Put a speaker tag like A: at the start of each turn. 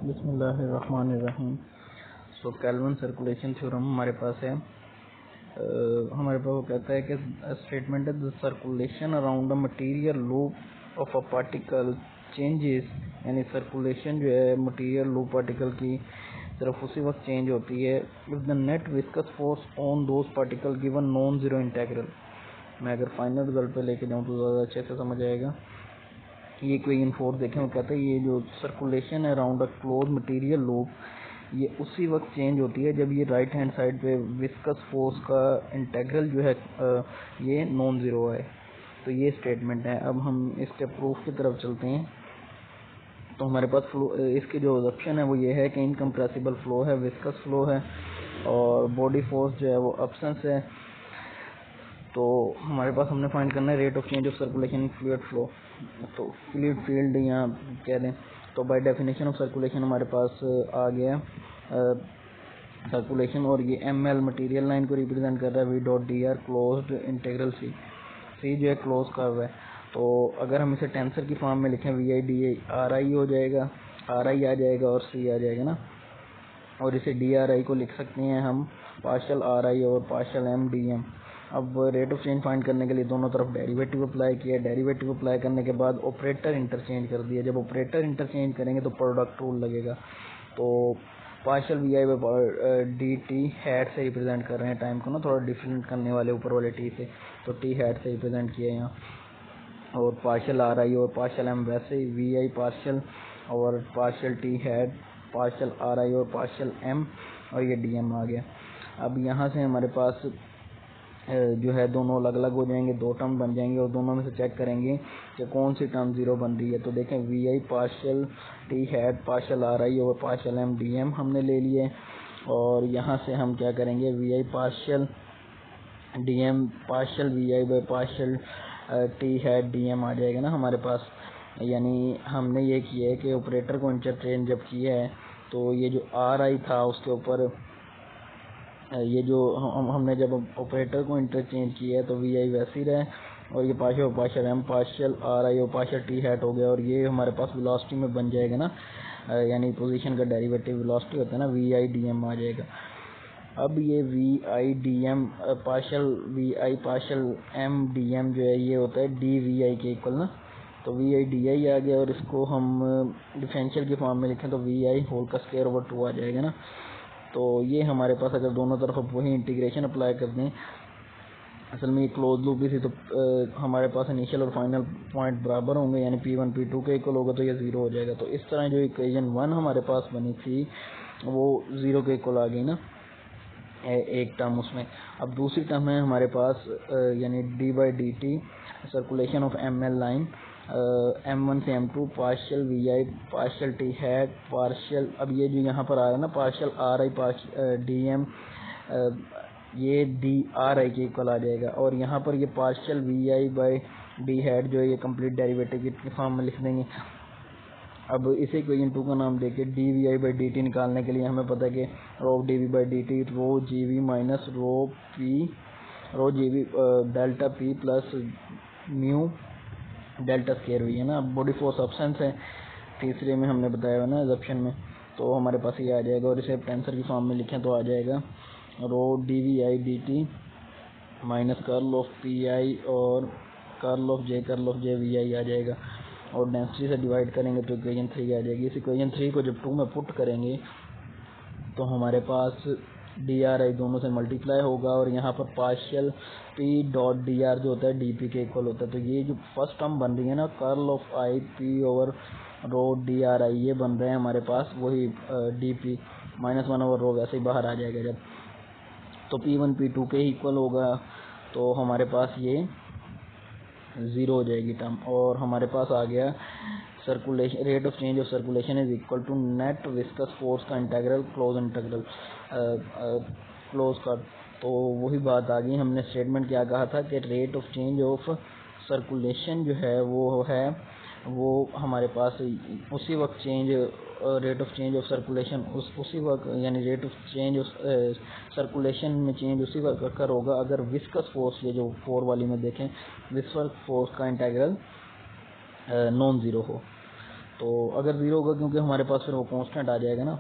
A: बिस्मिल्लाहिर्रहमानिर्रहीम। सो kelvin circulation theorem हमारे पास है। हमारे पास वो कहता है कि स्टेटमेंट है the circulation around the material loop of a particle changes, यानी सर्कुलेशन जो है मटेरियल लूप पार्टिकल की तरफ उसी वक्त चेंज होती है if the net viscous force on those particle given non zero integral. मैं अगर फाइनल रिजल्ट पे लेके जाऊँ तो ज़्यादा अच्छे से समझ आएगा। ये इक्वेशन 4 देखें, वो कहते हैं ये जो सर्कुलेशन है around a close material loop, ये उसी वक्त चेंज होती है जब ये राइट हैंड साइड पे विस्कस फोर्स का इंटेग्रल जो है ये नॉन ज़ीरो है। तो ये स्टेटमेंट है। अब हम इसके प्रूफ की तरफ चलते हैं। तो हमारे पास फ्लो, इसकी जो ऑप्शन है वो ये है कि इनकम्प्रेसिबल फ्लो है, विस्कस फ्लो है और बॉडी फोर्स जो है वो एब्सेंस है। तो हमारे पास हमने फाइंड करना है rate of change of circulation in fluid flow. तो फ्लूइड फील्ड या कह दें तो बाय डेफिनेशन ऑफ सर्कुलेशन हमारे पास आ गया सर्कुलेशन, और ये ml मटेरियल लाइन को रिप्रेजेंट कर रहा है, v dot D R closed integral C जो है क्लोज कर्व है। तो अगर हम इसे टेंसर की फॉर्म में लिखें V I D R I हो जाएगा, आर आई आ जाएगा और सी आ जाएगा ना। और इसे डी आर आई को लिख सकते हैं हम पार्शियल आर आई और पार्शियल एम डी एम। अब रेट ऑफ चेंज फाइंड करने के लिए दोनों तरफ डेरिवेटिव अप्लाई किया। डेरिवेटिव अप्लाई करने के बाद ऑपरेटर इंटरचेंज कर दिया। जब ऑपरेटर इंटरचेंज करेंगे तो प्रोडक्ट रूल लगेगा। तो partial V I by D T hat से रिप्रेजेंट कर रहे हैं टाइम को ना, थोड़ा डिफरेंट करने वाले ऊपर वाले टी से, तो टी हैट से रिप्रेजेंट किया यहाँ। और पार्शियल आर आई और पार्शियल एम वैसे ही वी आई पार्शियल और partial T hat partial R I और पार्शियल एम, और ये डी एम आ गया। अब यहाँ से हमारे पास जो है दोनों अलग अलग हो जाएंगे, दो टर्म बन जाएंगे और दोनों में से चेक करेंगे कि कौन सी टर्म जीरो बन रही है। तो देखें V I partial T hat partial R I और पार्शियल एम डी एम हमने ले लिए। और यहाँ से हम क्या करेंगे, V I partial D M partial V I by partial T hat D M आ जाएगा ना हमारे पास। यानी हमने ये किया है कि ऑपरेटर को इंटरचेंज जब किया है तो ये जो आर आई था उसके ऊपर ये जो हमने जब ऑपरेटर को इंटरचेंज किया है तो वी आई वैसे ही रहे, और ये partial M partial R I और पार्शियल टी हैट हो गया। और ये हमारे पास वेलोसिटी में बन जाएगा ना, यानी पोजीशन का डेरिवेटिव वेलोसिटी होता है ना, वी आई डी एम आ जाएगा। अब ये V I D M partial V I partial M D M जो है ये होता है डी वी आई के इक्वल ना। तो वी आई डी आई आ गया और इसको हम डिफरेंशियल की फॉर्म में लिखें तो वी आई होल का स्क्वायर ओवर 2 आ जाएगा ना। तो ये हमारे पास अगर दोनों तरफ वही इंटीग्रेशन अप्लाई कर दें, असल में ये क्लोज लूप भी थी तो हमारे पास इनिशियल और फाइनल पॉइंट बराबर होंगे, यानी P1 P2 के इक्वल होगा तो ये ज़ीरो हो जाएगा। तो इस तरह जो इक्वेशन 1 हमारे पास बनी थी वो ज़ीरो के इक्वल आ गई ना, एक टर्म उसमें। अब दूसरी टर्म है हमारे पास यानी D by D T circulation of M L line M1 से M2 partial V I partial T hat partial, अब ये जो यहाँ पर आ रहा है ना partial R I partial D M, ये डी आर आई के इक्वल आ जाएगा। और यहाँ पर ये partial V I by D hat जो है ये कंप्लीट डेरिवेटिव की फॉर्म में लिख देंगे। अब इसे इक्वेशन 2 का नाम देके D V I by D T निकालने के लिए हमें पता है कि rho D V by D T rho G V minus rho G V delta P plus mu delta square हुई है ना। अब बॉडी फोर्स एब्सेंस है तीसरे में हमने बताया है ना एजप्शन में, तो हमारे पास ये आ जाएगा। और इसे टेंसर की फॉर्म में लिखें तो आ जाएगा rho D V I D T minus curl of P I और curl of J V I आ जाएगा। और डेंसिटी से डिवाइड करेंगे तो इक्वेशन 3 आ जाएगी। इस इक्वेशन 3 को जब 2 में पुट करेंगे तो हमारे पास डी आर आई दोनों से मल्टीप्लाई होगा और यहाँ पर partial P dot D are जो होता है डी पी के इक्वल होता है। तो ये जो फर्स्ट टर्म बन रही है ना curl of I P over rho D R I, ये बन रहे हैं हमारे पास वही डी पी -1 ओवर रो वैसे ही बाहर आ जाएगा जब, तो P1 P2 के इक्वल होगा। तो हमारे पास ये ज़ीरो हो जाएगी टर्म। और हमारे पास आ गया circulation rate of change of circulation is equal to net viscous force का इंटीग्रल क्लोज का। तो वही बात आ गई, हमने स्टेटमेंट क्या कहा था कि rate of change of circulation जो है वो हमारे पास उसी वक्त change rate of change of circulation उसी वक्त, यानी rate of change of circulation में चेंज उसी वक्त अकर होगा अगर विस्कस फोर्स, ये जो 4 वाली में देखें विस्कस फोर्स का इंटीग्रल नॉन ज़ीरो हो। तो अगर ज़ीरो होगा क्योंकि हमारे पास फिर वो कांस्टेंट आ जाएगा ना।